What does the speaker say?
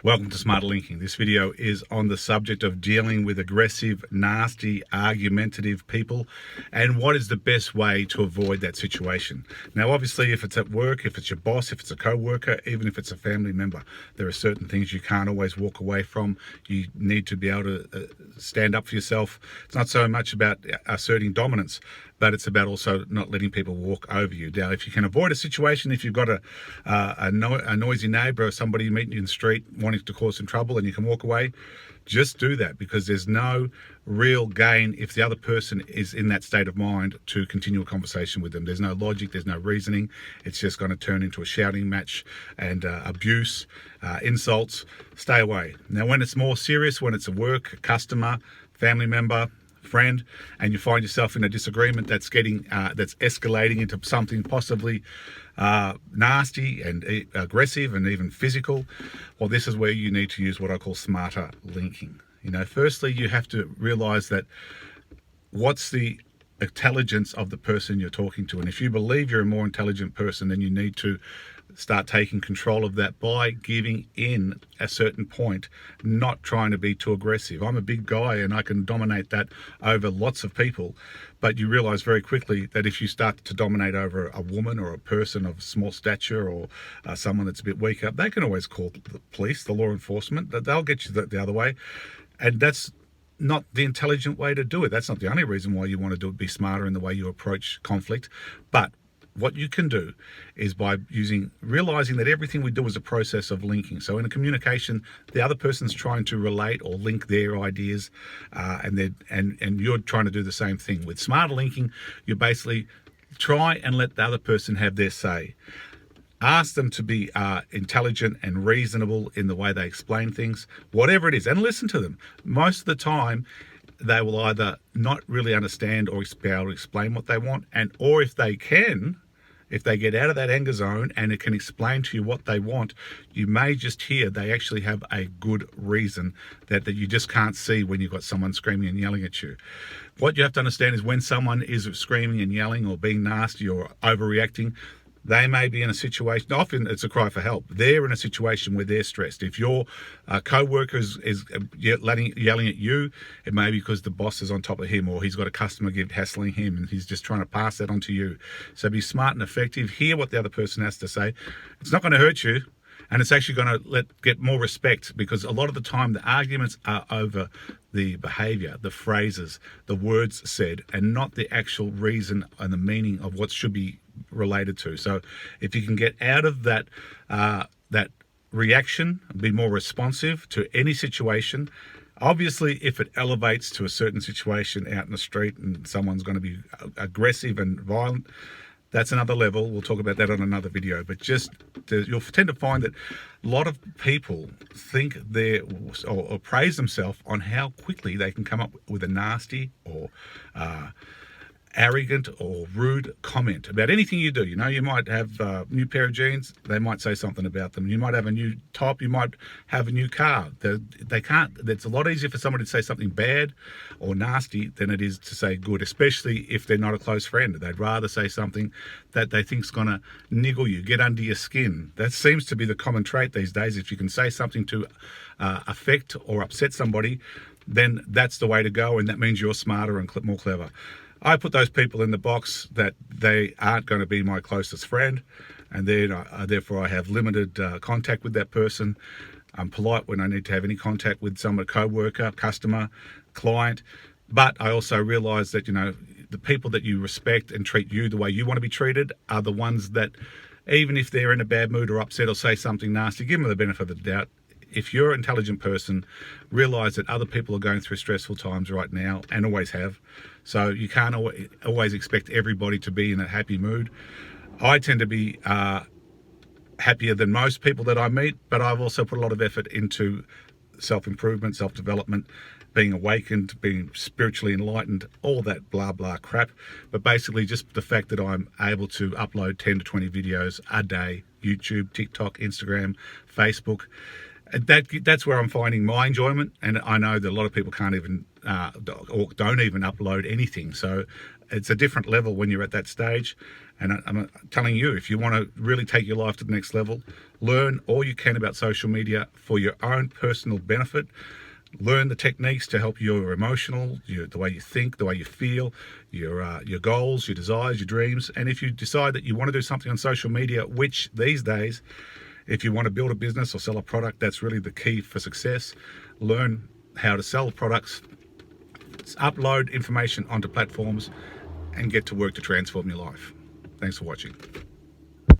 Welcome to SmarterLinking. This video is on the subject of dealing with aggressive, nasty, argumentative people and what is the best way to avoid that situation. Now, obviously, if it's at work, if it's your boss, if it's a co-worker, even if it's a family member, there are certain things you can't always walk away from. You need to be able to stand up for yourself. It's not so much about asserting dominance, but it's about also not letting people walk over you. Now, if you can avoid a situation, if you've got a noisy neighbour or somebody meeting you in the street wanting to cause some trouble and you can walk away, just do that, because there's no real gain if the other person is in that state of mind to continue a conversation with them. There's no logic, there's no reasoning. It's just going to turn into a shouting match and abuse, insults. Stay away. Now, when it's more serious, when it's a work, a customer, family member, friend, and you find yourself in a disagreement that's escalating into something possibly nasty and aggressive and even physical, well, this is where you need to use what I call smarter linking. Firstly, you have to realize that what's the intelligence of the person you're talking to, and if you believe you're a more intelligent person, then you need to start taking control of that by giving in a certain point, not trying to be too aggressive. I'm a big guy and I can dominate that over lots of people, but you realize very quickly that if you start to dominate over a woman or a person of small stature or someone that's a bit weaker, they can always call the police, the law enforcement, that they'll get you the other way. And that's not the intelligent way to do it. That's not the only reason why you want to be smarter in the way you approach conflict. But what you can do is by realizing that everything we do is a process of linking. So in a communication, the other person's trying to relate or link their ideas, and you're trying to do the same thing. With smarter linking, you basically try and let the other person have their say. Ask them to be intelligent and reasonable in the way they explain things, whatever it is, and listen to them. Most of the time, they will either not really understand or be able to explain what they want, or if they get out of that anger zone and it can explain to you what they want, you may just hear they actually have a good reason that you just can't see when you've got someone screaming and yelling at you. What you have to understand is when someone is screaming and yelling or being nasty or overreacting, they may be in a situation, often it's a cry for help. They're in a situation where they're stressed. If your co-worker is yelling at you, it may be because the boss is on top of him, or he's got a customer hassling him and he's just trying to pass that on to you. So be smart and effective. Hear what the other person has to say. It's not going to hurt you, and it's actually going to get more respect, because a lot of the time the arguments are over the behavior, the phrases, the words said, and not the actual reason and the meaning of what should be related to. So if you can get out of that reaction, be more responsive to any situation. Obviously, if it elevates to a certain situation out in the street and someone's going to be aggressive and violent, that's another level. We'll talk about that on another video. But you'll tend to find that a lot of people think or praise themselves on how quickly they can come up with a nasty or arrogant or rude comment about anything you do. You might have a new pair of jeans, they might say something about them. You might have a new top, you might have a new car. It's a lot easier for somebody to say something bad or nasty than it is to say good, especially if they're not a close friend. They'd rather say something that they think's going to niggle you, get under your skin. That seems to be the common trait these days. If you can say something to affect or upset somebody, then that's the way to go, and that means you're smarter and more clever. I put those people in the box that they aren't going to be my closest friend, and then therefore I have limited contact with that person. I'm polite when I need to have any contact with a co-worker, customer, client, but I also realize that the people that you respect and treat you the way you want to be treated are the ones that, even if they're in a bad mood or upset or say something nasty, give them the benefit of the doubt. If you're an intelligent person, realize that other people are going through stressful times right now and always have. So you can't always expect everybody to be in a happy mood. I tend to be happier than most people that I meet, but I've also put a lot of effort into self-improvement, self-development, being awakened, being spiritually enlightened, all that blah, blah crap. But basically just the fact that I'm able to upload 10 to 20 videos a day, YouTube, TikTok, Instagram, Facebook, that's where I'm finding my enjoyment. And I know that a lot of people can't even or don't even upload anything. So it's a different level when you're at that stage. And I'm telling you, if you want to really take your life to the next level, learn all you can about social media for your own personal benefit. Learn the techniques to help your emotional, the way you think, the way you feel, your goals, your desires, your dreams. And if you decide that you want to do something on social media, which these days, if you want to build a business or sell a product, that's really the key for success. Learn how to sell products, upload information onto platforms, and get to work to transform your life. Thanks for watching.